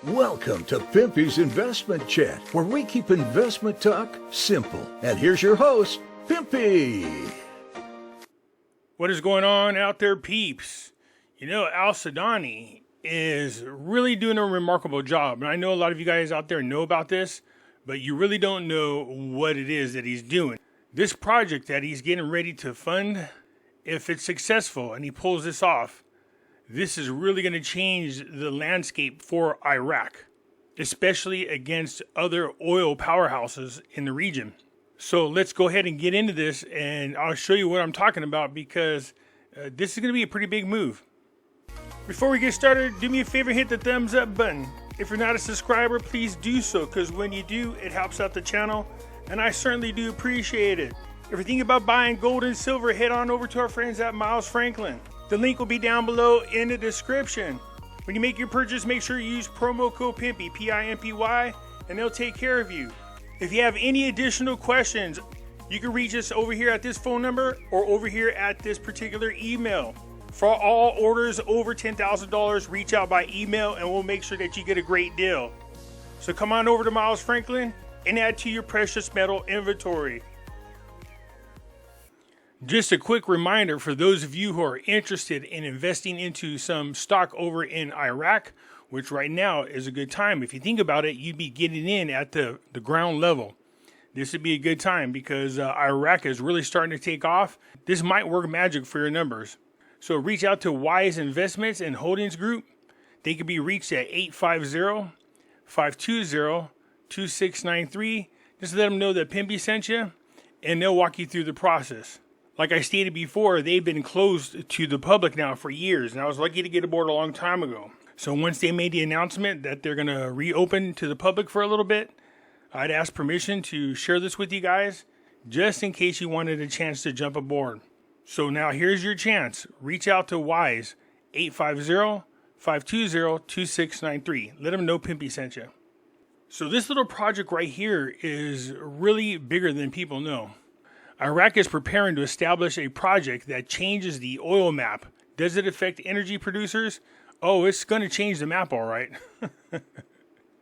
Welcome to Pimpy's Investment Chat, where we keep investment talk simple. And here's your host, Pimpy. What is going on out there, peeps? You know, Al Sadani is really doing a remarkable job. And I know a lot of you guys out there know about this, but you really don't know what it is that he's doing. This project that he's getting ready to fund, if it's successful and he pulls this off, this is really going to change the landscape for Iraq, especially against other oil powerhouses in the region. So let's go ahead and get into this, and I'll show you what I'm talking about, because this is going to be a pretty big move. Before we get started, do me a favor, hit the thumbs up button. If you're not a subscriber, please do so, because when you do, it helps out the channel, and I certainly do appreciate it. If you're thinking about buying gold and silver, head on over to our friends at Miles Franklin. The link will be down below in the description. When you make your purchase, make sure you use promo code Pimpy, P-I-M-P-Y, and they'll take care of you. If you have any additional questions, you can reach us over here at this phone number or over here at this particular email. For all orders over $10,000, reach out by email and we'll make sure that you get a great deal. So come on over to Miles Franklin and add to your precious metal inventory. Just a quick reminder for those of you who are interested in investing into some stock over in Iraq, which right now is a good time. If you think about it, you'd be getting in at the ground level. This would be a good time because Iraq is really starting to take off. This might work magic for your numbers. So reach out to Wise Investments and Holdings Group. They can be reached at 850-520-2693. Just let them know that Pimpy sent you, and they'll walk you through the process. Like I stated before, they've been closed to the public now for years, and I was lucky to get aboard a long time ago. So once they made the announcement that they're going to reopen to the public for a little bit, I'd ask permission to share this with you guys, just in case you wanted a chance to jump aboard. So now here's your chance. Reach out to Wise, 850-520-2693. Let them know Pimpy sent you. So this little project right here is really bigger than people know. Iraq is preparing to establish a project that changes the oil map. Does it affect energy producers? Oh, it's going to change the map, all right. It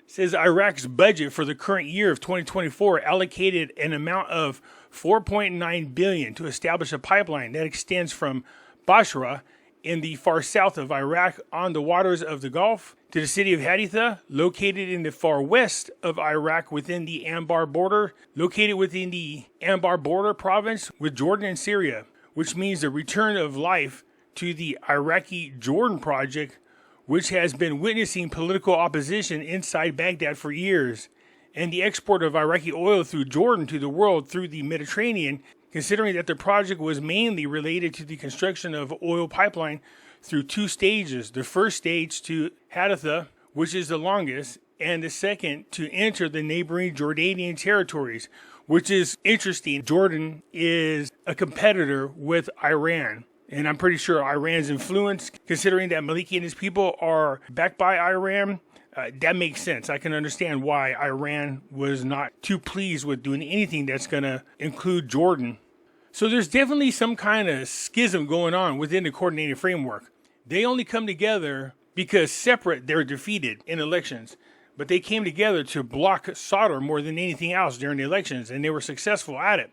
says Iraq's budget for the current year of 2024 allocated an amount of $4.9 billion to establish a pipeline that extends from Basra in the far south of Iraq on the waters of the Gulf to the city of Haditha, located in the far west of Iraq within the Anbar border, located within the Anbar border province with Jordan and Syria, which means the return of life to the Iraqi Jordan project, which has been witnessing political opposition inside Baghdad for years, and the export of Iraqi oil through Jordan to the world through the Mediterranean, considering that the project was mainly related to the construction of oil pipeline through two stages. The first stage to Haditha, which is the longest, and the second to enter the neighboring Jordanian territories, which is interesting. Jordan is a competitor with Iran. And I'm pretty sure Iran's influence, considering that Maliki and his people are backed by Iran, that makes sense. I can understand why Iran was not too pleased with doing anything that's going to include Jordan. So there's definitely some kind of schism going on within the coordinated framework. They only come together because separate they're defeated in elections. But they came together to block Sadr more than anything else during the elections, and they were successful at it.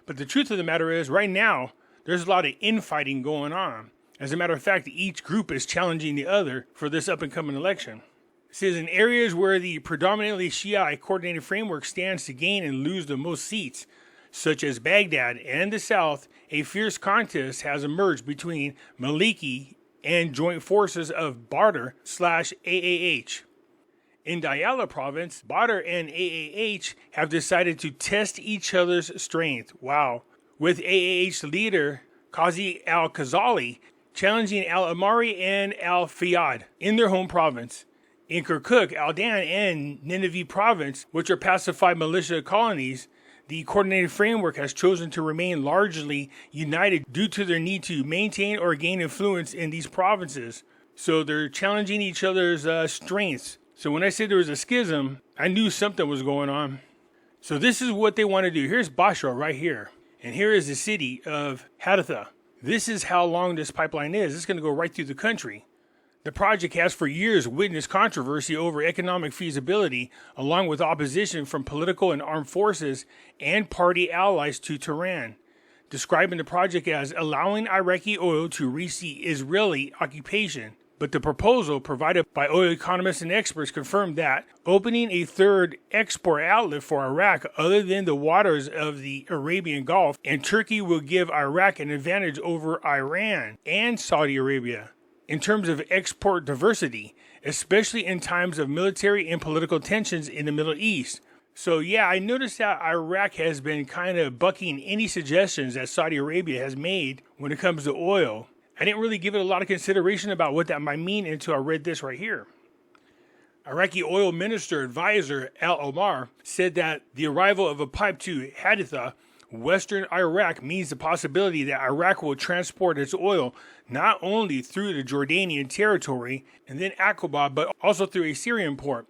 But the truth of the matter is, right now, there's a lot of infighting going on. As a matter of fact, each group is challenging the other for this up-and-coming election. It says in areas where the predominantly Shia coordinated framework stands to gain and lose the most seats, such as Baghdad and the south, a fierce contest has emerged between Maliki and joint forces of Badr/AAH. In Diyala province, Badr and AAH have decided to test each other's strength. Wow. With AAH leader Qazi al-Khazali challenging al-Amari and al-Fiyad in their home province. In Kirkuk, Aldan, and Nineveh province, which are pacified militia colonies, the coordinated framework has chosen to remain largely united due to their need to maintain or gain influence in these provinces. So they're challenging each other's strengths. So when I said there was a schism, I knew something was going on. So this is what they want to do. Here's Basra right here. And here is the city of Haditha. This is how long this pipeline is. It's going to go right through the country. The project has for years witnessed controversy over economic feasibility, along with opposition from political and armed forces and party allies to Tehran, describing the project as allowing Iraqi oil to reach the Israeli occupation. But the proposal provided by oil economists and experts confirmed that opening a third export outlet for Iraq other than the waters of the Arabian Gulf and Turkey will give Iraq an advantage over Iran and Saudi Arabia in terms of export diversity, especially in times of military and political tensions in the Middle East. So yeah, I noticed that Iraq has been kind of bucking any suggestions that Saudi Arabia has made when it comes to oil. I didn't really give it a lot of consideration about what that might mean until I read this right here. Iraqi oil minister advisor Al Omar said that the arrival of a pipe to Haditha, western Iraq, means the possibility that Iraq will transport its oil not only through the Jordanian territory and then Aqaba, but also through a Syrian port.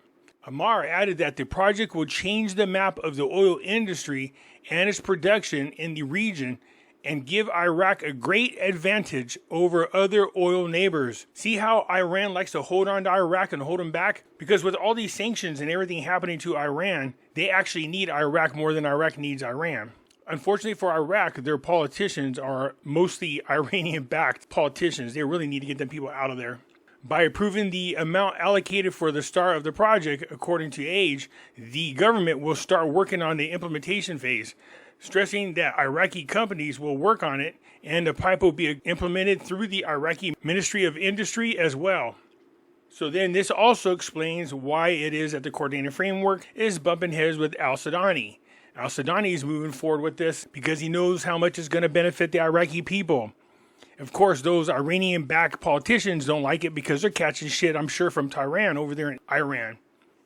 Omar added that the project will change the map of the oil industry and its production in the region and give Iraq a great advantage over other oil neighbors. See how Iran likes to hold on to Iraq and hold them back? Because with all these sanctions and everything happening to Iran, they actually need Iraq more than Iraq needs Iran. Unfortunately for Iraq, their politicians are mostly Iranian-backed politicians. They really need to get them people out of there. By approving the amount allocated for the start of the project, according to age, the government will start working on the implementation phase, stressing that Iraqi companies will work on it and the pipe will be implemented through the Iraqi Ministry of Industry as well. So then this also explains why it is that the coordinated framework is bumping heads with al-Sudani. Al-Sudani is moving forward with this because he knows how much it's going to benefit the Iraqi people. Of course, those Iranian-backed politicians don't like it because they're catching shit, I'm sure, from Tehran over there in Iran.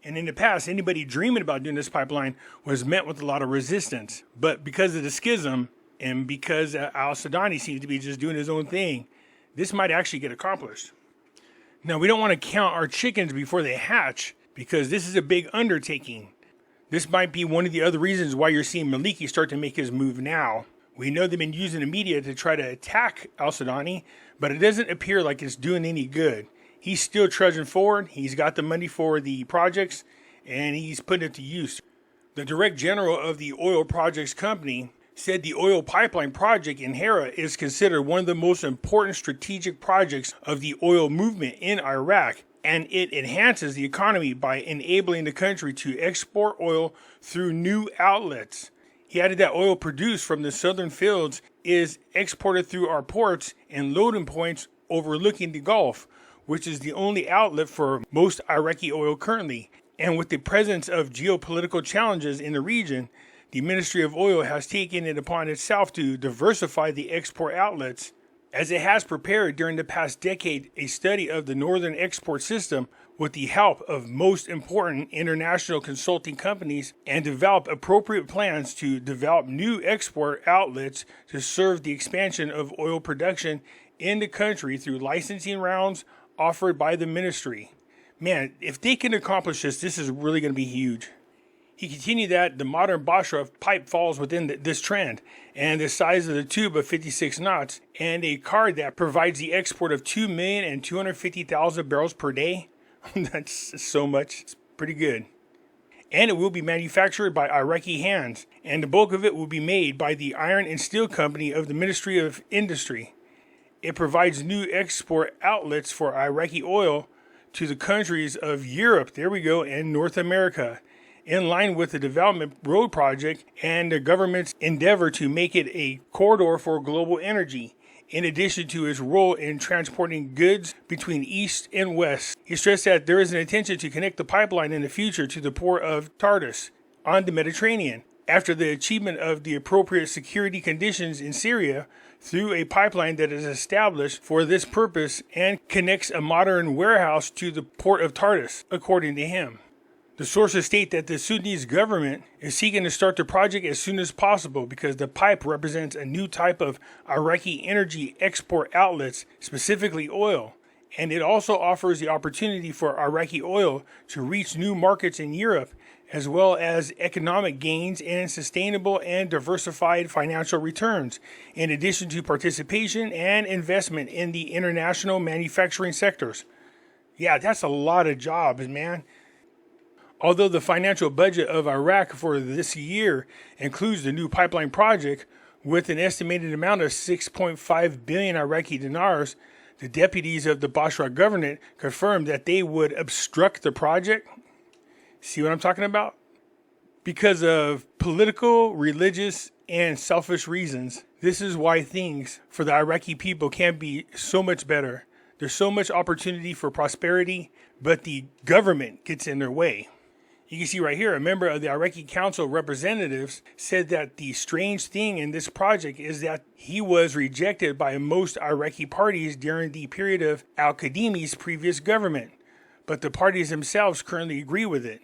And in the past, anybody dreaming about doing this pipeline was met with a lot of resistance. But because of the schism and because al-Sudani seems to be just doing his own thing, this might actually get accomplished. Now, we don't want to count our chickens before they hatch because this is a big undertaking. This might be one of the other reasons why you're seeing Maliki start to make his move now. We know they've been using the media to try to attack al-Sudani, but it doesn't appear like it's doing any good. He's still trudging forward. He's got the money for the projects, and he's putting it to use. The Director General of the Oil Projects Company said the oil pipeline project in Hera is considered one of the most important strategic projects of the oil movement in Iraq, and it enhances the economy by enabling the country to export oil through new outlets. He added that oil produced from the southern fields is exported through our ports and loading points overlooking the Gulf, which is the only outlet for most Iraqi oil currently. And with the presence of geopolitical challenges in the region, the Ministry of Oil has taken it upon itself to diversify the export outlets, as it has prepared during the past decade a study of the northern export system with the help of most important international consulting companies and develop appropriate plans to develop new export outlets to serve the expansion of oil production in the country through licensing rounds offered by the ministry. Man, if they can accomplish this, this is really going to be huge. He continued that the modern Basra pipe falls within this trend, and the size of the tube of 56 knots, and a card that provides the export of 2,250,000 barrels per day. That's so much. It's pretty good. And it will be manufactured by Iraqi hands, and the bulk of it will be made by the Iron and Steel Company of the Ministry of Industry. It provides new export outlets for Iraqi oil to the countries of Europe, there we go, and North America, in line with the development road project and the government's endeavor to make it a corridor for global energy, in addition to its role in transporting goods between East and West. He stressed that there is an intention to connect the pipeline in the future to the port of Tartus on the Mediterranean, after the achievement of the appropriate security conditions in Syria, through a pipeline that is established for this purpose and connects a modern warehouse to the port of Tartus, according to him. The sources state that the Sudanese government is seeking to start the project as soon as possible because the pipe represents a new type of Iraqi energy export outlets, specifically oil, and it also offers the opportunity for Iraqi oil to reach new markets in Europe, as well as economic gains and sustainable and diversified financial returns, in addition to participation and investment in the international manufacturing sectors. Yeah, that's a lot of jobs, man. Although the financial budget of Iraq for this year includes the new pipeline project with an estimated amount of 6.5 billion Iraqi dinars, the deputies of the Basra government confirmed that they would obstruct the project. See what I'm talking about? Because of political, religious, and selfish reasons. This is why things for the Iraqi people can be so much better. There's so much opportunity for prosperity, but the government gets in their way. You can see right here, a member of the Iraqi Council of Representatives said that the strange thing in this project is that he was rejected by most Iraqi parties during the period of al-Qadimi's previous government, but the parties themselves currently agree with it.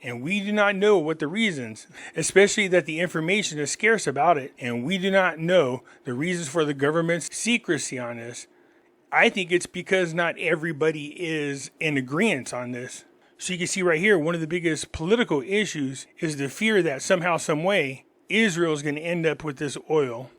And we do not know what the reasons, especially that the information is scarce about it, and we do not know the reasons for the government's secrecy on this. I think it's because not everybody is in agreement on this. So you can see right here, one of the biggest political issues is the fear that somehow, some way, Israel is going to end up with this oil.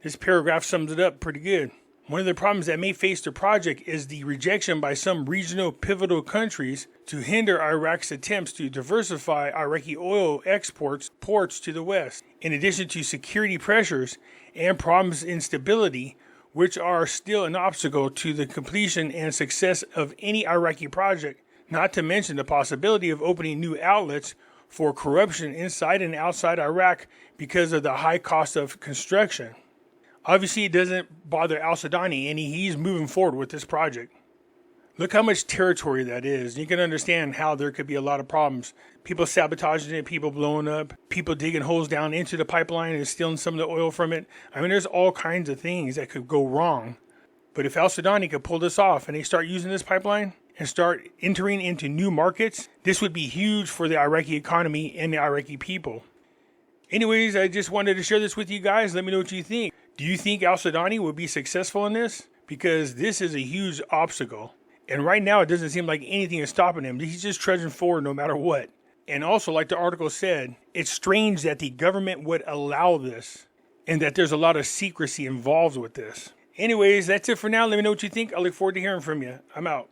This paragraph sums it up pretty good. One of the problems that may face the project is the rejection by some regional pivotal countries to hinder Iraq's attempts to diversify Iraqi oil exports ports to the West, in addition to security pressures and problems in stability, which are still an obstacle to the completion and success of any Iraqi project, not to mention the possibility of opening new outlets for corruption inside and outside Iraq because of the high cost of construction. Obviously, it doesn't bother al-Sudani, and he's moving forward with this project. Look how much territory that is. You can understand how there could be a lot of problems. People sabotaging it, people blowing up, people digging holes down into the pipeline and stealing some of the oil from it. I mean, there's all kinds of things that could go wrong. But if al-Sudani could pull this off and they start using this pipeline and start entering into new markets, this would be huge for the Iraqi economy and the Iraqi people. Anyways, I just wanted to share this with you guys. Let me know what you think. Do you think al-Sudani will be successful in this? Because this is a huge obstacle. And right now, it doesn't seem like anything is stopping him. He's just trudging forward no matter what. And also, like the article said, it's strange that the government would allow this and that there's a lot of secrecy involved with this. Anyways, that's it for now. Let me know what you think. I look forward to hearing from you. I'm out.